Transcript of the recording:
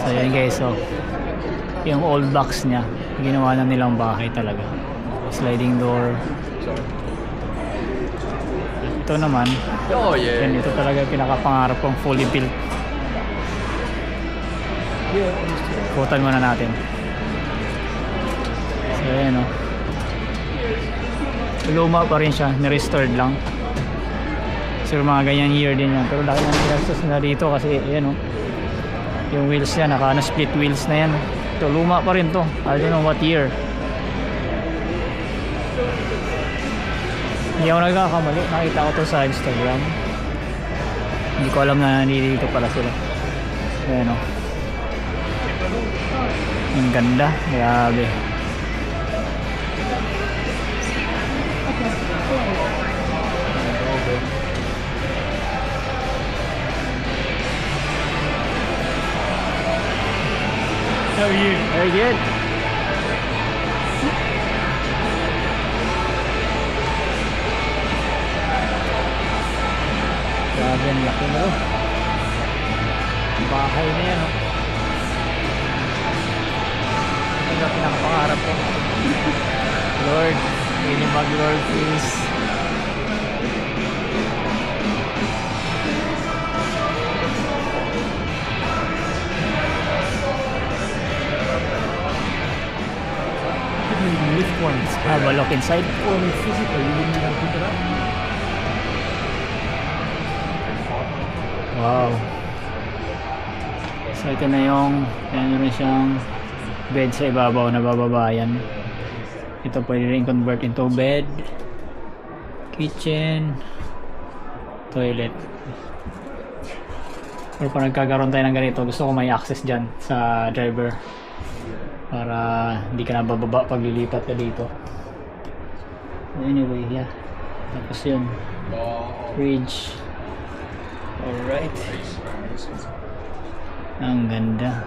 So yan guys, so yung old box niya, ginawa na nilang bahay talaga. Sliding door. Ito naman, yan, ito talaga yung pinakapangarap kong fully built. Kutan muna natin. So ayan o. Luma pa rin siya, ni-restored lang. So mga ganyan year din yan. Pero dahil nang pinagsos na dito kasi ayan o. Yung wheels yan, naka-split wheels na yan. Ito luma pa rin to. I don't know what year. Hindi ako nagkakamali, nakita ko to sa Instagram. Hindi ko alam na nandito pala sila. Ayan o. Ang ganda, grabe. How are you? Very good. Grabe, ang laki na ito. Bahay na yan, oh. Ito na pinakapangarap ko. Lord, really mag-Lord, please. Lift ones. Have a look inside. Oh, it's physical. You didn't have to pick it up. Wow. So ito na yung meron siyang bed sa ibabaw na bababayan. Ito pwede rin convert into bed, kitchen, toilet. Pero pag nagkakaroon tayo ng ganito, gusto ko may access dyan sa driver para hindi ka na bababa pag lilipat ka dito. Anyway, yeah. Tapos yun, fridge. Alright. Ang ganda.